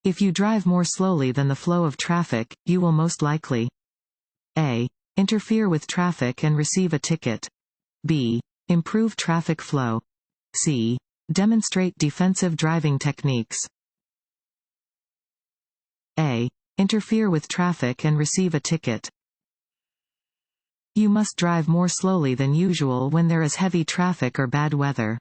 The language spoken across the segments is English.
If you drive more slowly than the flow of traffic, you will most likely A. Interfere with traffic and receive a ticket. B. Improve traffic flow. C. Demonstrate defensive driving techniques. A. Interfere with traffic and receive a ticket. You must drive more slowly than usual when there is heavy traffic or bad weather.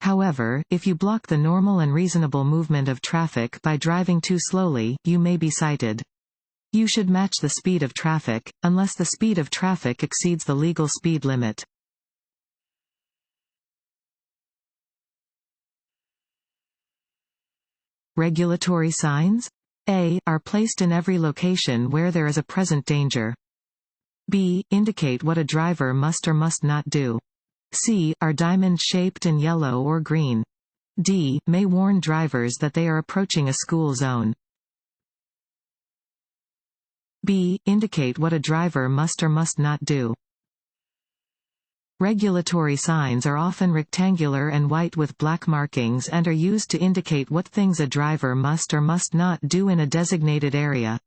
However, if you block the normal and reasonable movement of traffic by driving too slowly, you may be cited. You should match the speed of traffic, unless the speed of traffic exceeds the legal speed limit. Regulatory signs? A. Are placed in every location where there is a present danger. B. Indicate what a driver must or must not do. C. Are diamond-shaped and yellow or green. D. May warn drivers that they are approaching a school zone. B. Indicate what a driver must or must not do. Regulatory signs are often rectangular and white with black markings and are used to indicate what things a driver must or must not do in a designated area.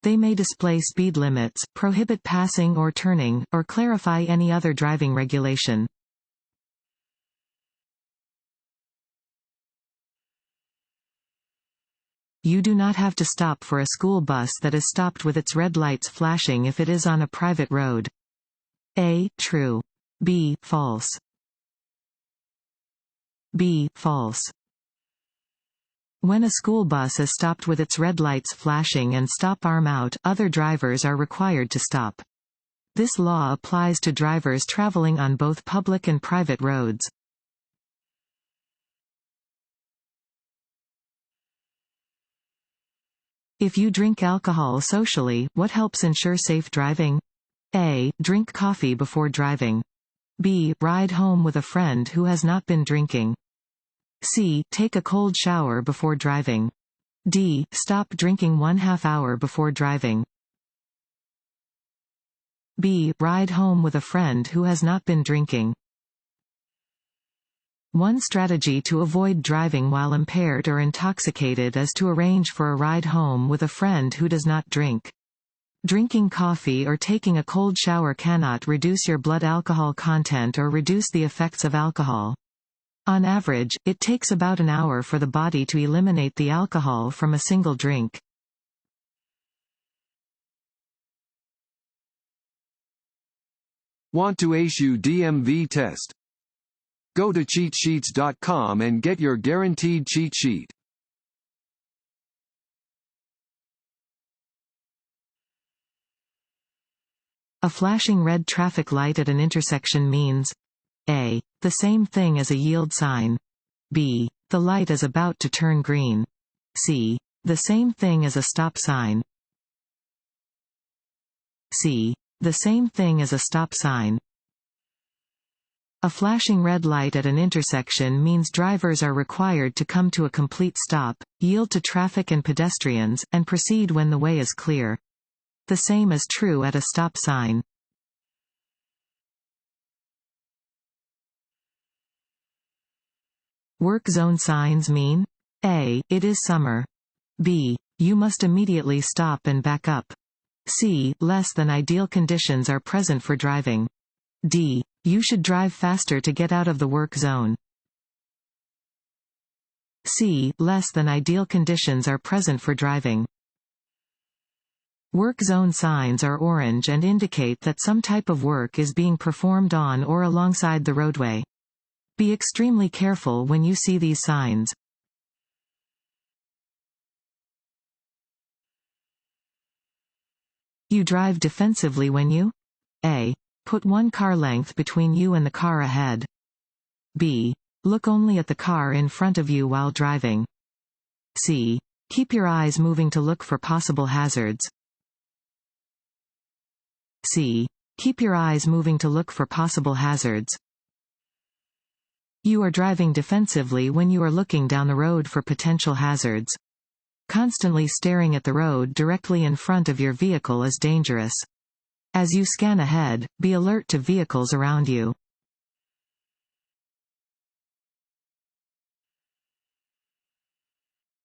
They may display speed limits, prohibit passing or turning, or clarify any other driving regulation. You do not have to stop for a school bus that is stopped with its red lights flashing if it is on a private road. A. True. B. False. B. False. When a school bus is stopped with its red lights flashing and stop arm out, other drivers are required to stop. This law applies to drivers traveling on both public and private roads. If you drink alcohol socially, what helps ensure safe driving? A. Drink coffee before driving. B. Ride home with a friend who has not been drinking. C. Take a cold shower before driving. D. Stop drinking 1/2 hour before driving. B. Ride home with a friend who has not been drinking. One strategy to avoid driving while impaired or intoxicated is to arrange for a ride home with a friend who does not drink. Drinking coffee or taking a cold shower cannot reduce your blood alcohol content or reduce the effects of alcohol. On average, it takes about an hour for the body to eliminate the alcohol from a single drink. Want to issue DMV test? Go to cheatsheets.com and get your guaranteed cheat sheet. A flashing red traffic light at an intersection means A. The same thing as a yield sign. B. The light is about to turn green. C. The same thing as a stop sign. C. The same thing as a stop sign. A flashing red light at an intersection means drivers are required to come to a complete stop, yield to traffic and pedestrians, and proceed when the way is clear. The same is true at a stop sign. Work zone signs mean A. It is summer. B. You must immediately stop and back up. C. Less than ideal conditions are present for driving. D. You should drive faster to get out of the work zone. C. Less than ideal conditions are present for driving. Work zone signs are orange and indicate that some type of work is being performed on or alongside the roadway. Be extremely careful when you see these signs. You drive defensively when you A. Put one car length between you and the car ahead. B. Look only at the car in front of you while driving. C. Keep your eyes moving to look for possible hazards. C. Keep your eyes moving to look for possible hazards. You are driving defensively when you are looking down the road for potential hazards. Constantly staring at the road directly in front of your vehicle is dangerous. As you scan ahead, be alert to vehicles around you.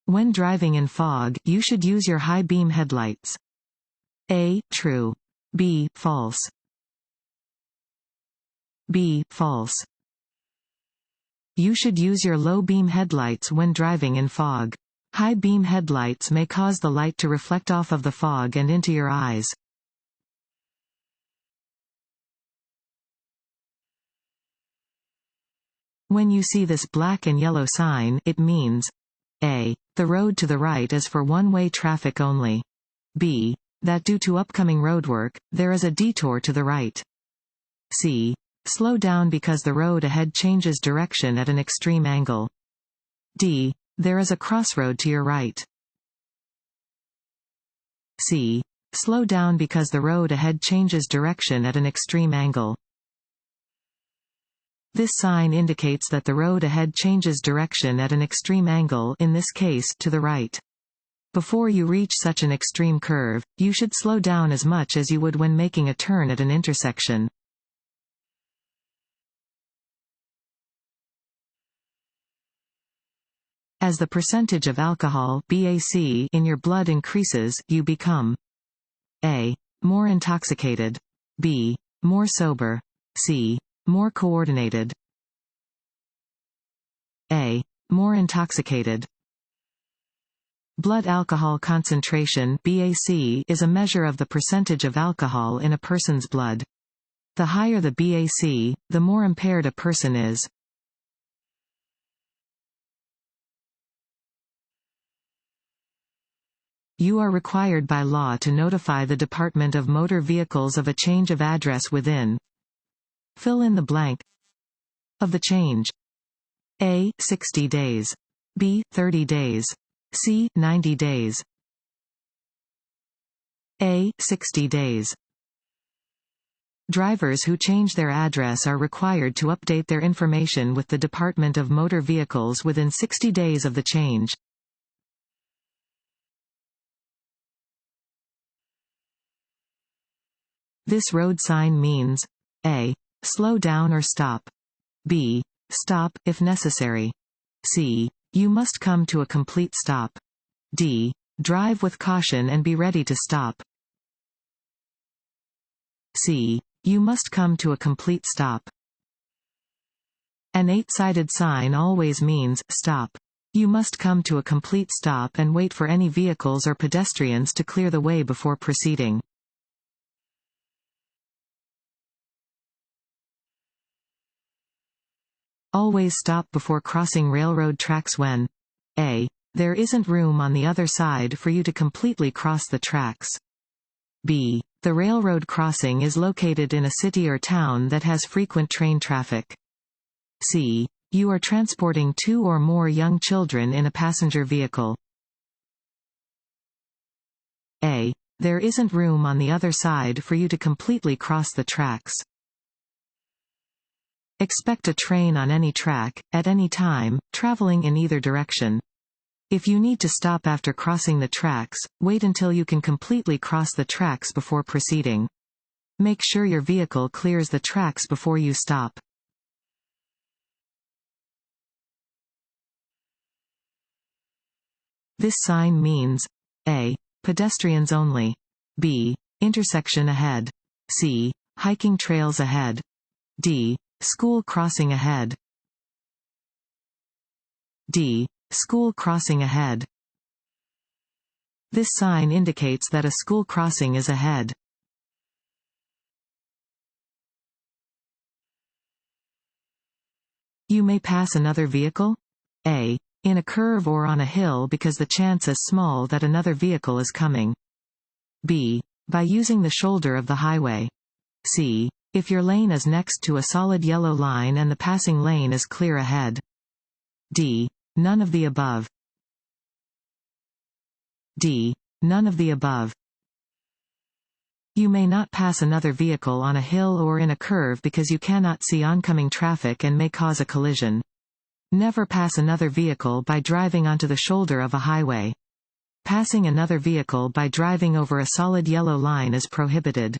When driving in fog, you should use your high beam headlights. A. True. B. False. B. False. You should use your low beam headlights when driving in fog. High beam headlights may cause the light to reflect off of the fog and into your eyes. When you see this black and yellow sign, it means A. The road to the right is for one-way traffic only. B. That due to upcoming roadwork, there is a detour to the right. C. Slow down because the road ahead changes direction at an extreme angle. D. There is a crossroad to your right. C. Slow down because the road ahead changes direction at an extreme angle. This sign indicates that the road ahead changes direction at an extreme angle, in this case, to the right. Before you reach such an extreme curve, you should slow down as much as you would when making a turn at an intersection. As the percentage of alcohol (BAC) in your blood increases, you become A. More intoxicated. B. More sober. C. More coordinated. A. More intoxicated. Blood alcohol concentration (BAC) is a measure of the percentage of alcohol in a person's blood. The higher the BAC, the more impaired a person is. You are required by law to notify the Department of Motor Vehicles of a change of address within fill in the blank of the change. A. 60 days. B. 30 days. C. 90 days. A. 60 days. Drivers who change their address are required to update their information with the Department of Motor Vehicles within 60 days of the change. This road sign means A. Slow down or stop. B. Stop, if necessary. C. You must come to a complete stop. D. Drive with caution and be ready to stop. C. You must come to a complete stop. An 8-sided sign always means stop. You must come to a complete stop and wait for any vehicles or pedestrians to clear the way before proceeding. Always stop before crossing railroad tracks when A. There isn't room on the other side for you to completely cross the tracks. B. The railroad crossing is located in a city or town that has frequent train traffic. C. You are transporting 2 or more young children in a passenger vehicle. A. There isn't room on the other side for you to completely cross the tracks. Expect a train on any track, at any time, traveling in either direction. If you need to stop after crossing the tracks, wait until you can completely cross the tracks before proceeding. Make sure your vehicle clears the tracks before you stop. This sign means A. Pedestrians only. B. Intersection ahead. C. Hiking trails ahead. D. School crossing ahead. D. School crossing ahead. This sign indicates that a school crossing is ahead. You may pass another vehicle? A. In a curve or on a hill because the chance is small that another vehicle is coming. B. By using the shoulder of the highway. C. If your lane is next to a solid yellow line and the passing lane is clear ahead. D. None of the above. D. None of the above. You may not pass another vehicle on a hill or in a curve because you cannot see oncoming traffic and may cause a collision. Never pass another vehicle by driving onto the shoulder of a highway. Passing another vehicle by driving over a solid yellow line is prohibited.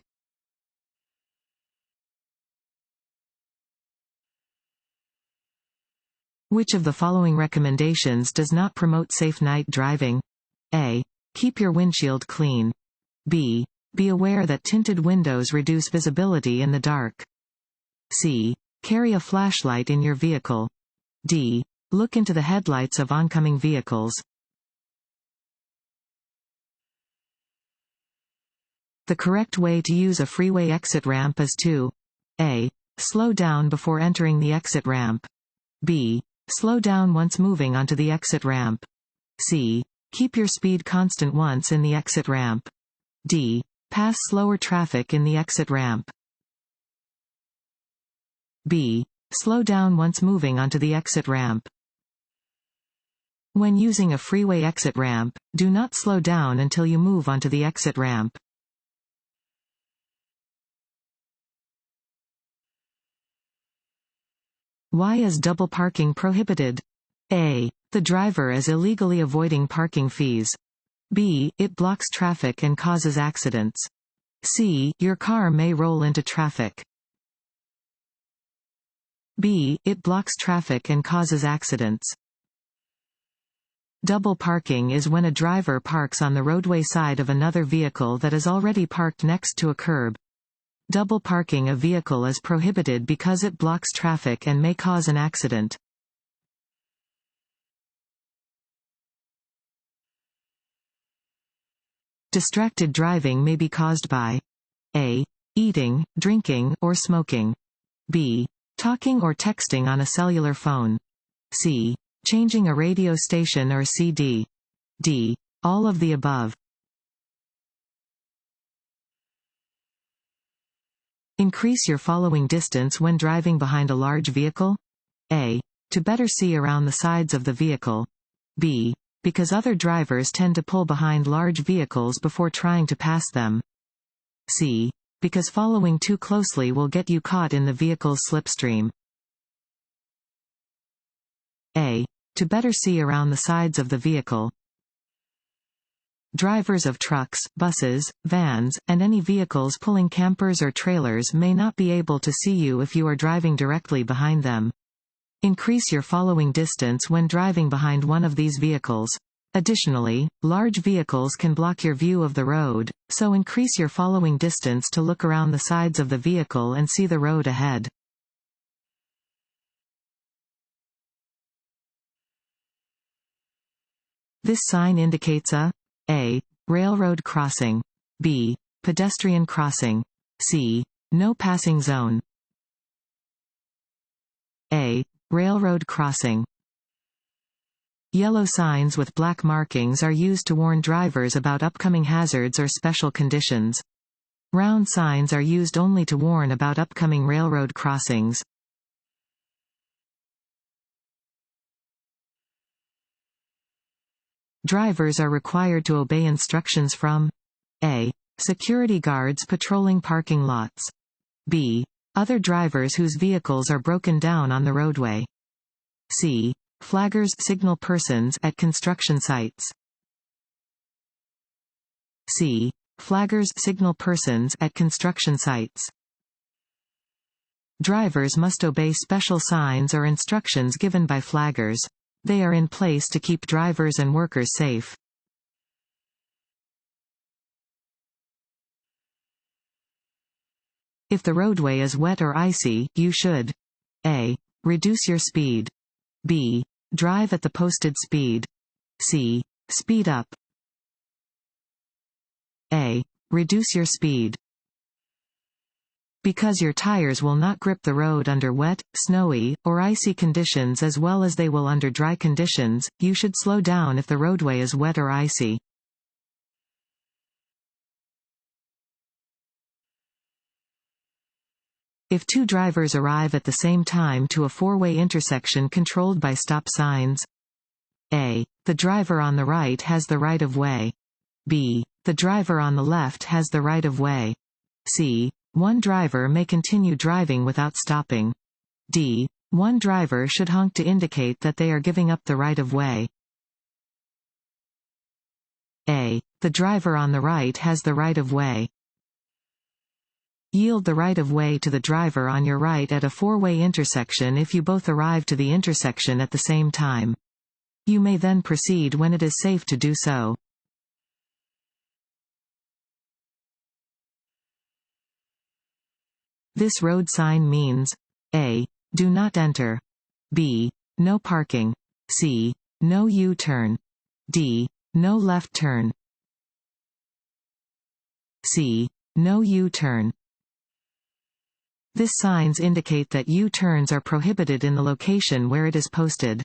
Which of the following recommendations does not promote safe night driving? A. Keep your windshield clean. B. Be aware that tinted windows reduce visibility in the dark. C. Carry a flashlight in your vehicle. D. Look into the headlights of oncoming vehicles. The correct way to use a freeway exit ramp is to A. Slow down before entering the exit ramp. B. Slow down once moving onto the exit ramp. C. Keep your speed constant once in the exit ramp. D. Pass slower traffic in the exit ramp. B. Slow down once moving onto the exit ramp. When using a freeway exit ramp, do not slow down until you move onto the exit ramp. Why is double parking prohibited? A. The driver is illegally avoiding parking fees. B. It blocks traffic and causes accidents. C. Your car may roll into traffic. B. It blocks traffic and causes accidents. Double parking is when a driver parks on the roadway side of another vehicle that is already parked next to a curb. Double parking a vehicle is prohibited because it blocks traffic and may cause an accident. Distracted driving may be caused by A. Eating, drinking, or smoking. B. Talking or texting on a cellular phone. C. Changing a radio station or CD. D. All of the above. Increase your following distance when driving behind a large vehicle. A. To better see around the sides of the vehicle. B. Because other drivers tend to pull behind large vehicles before trying to pass them. C. Because following too closely will get you caught in the vehicle's slipstream. A. To better see around the sides of the vehicle. Drivers of trucks, buses, vans, and any vehicles pulling campers or trailers may not be able to see you if you are driving directly behind them. Increase your following distance when driving behind one of these vehicles. Additionally, large vehicles can block your view of the road, so increase your following distance to look around the sides of the vehicle and see the road ahead. This sign indicates A. Railroad crossing. B. Pedestrian crossing. C. No passing zone. A. Railroad crossing. Yellow signs with black markings are used to warn drivers about upcoming hazards or special conditions. Round signs are used only to warn about upcoming railroad crossings. Drivers are required to obey instructions from A. Security guards patrolling parking lots. B. Other drivers whose vehicles are broken down on the roadway. C. Flaggers signal persons at construction sites. C. Flaggers signal persons at construction sites. Drivers must obey special signs or instructions given by flaggers. They are in place to keep drivers and workers safe. If the roadway is wet or icy, you should A. Reduce your speed. B. Drive at the posted speed. C. Speed up. A. Reduce your speed. Because your tires will not grip the road under wet, snowy, or icy conditions as well as they will under dry conditions, you should slow down if the roadway is wet or icy. If two drivers arrive at the same time to a four-way intersection controlled by stop signs, A. The driver on the right has the right of way. B. The driver on the left has the right of way. C. One driver may continue driving without stopping. D. One driver should honk to indicate that they are giving up the right of way. A. The driver on the right has the right of way. Yield the right-of-way to the driver on your right at a four-way intersection if you both arrive to the intersection at the same time. You may then proceed when it is safe to do so. This road sign means A. Do not enter. B. No parking. C. No U-turn. D. No left turn. C. No U-turn. This signs indicate that U-turns are prohibited in the location where it is posted.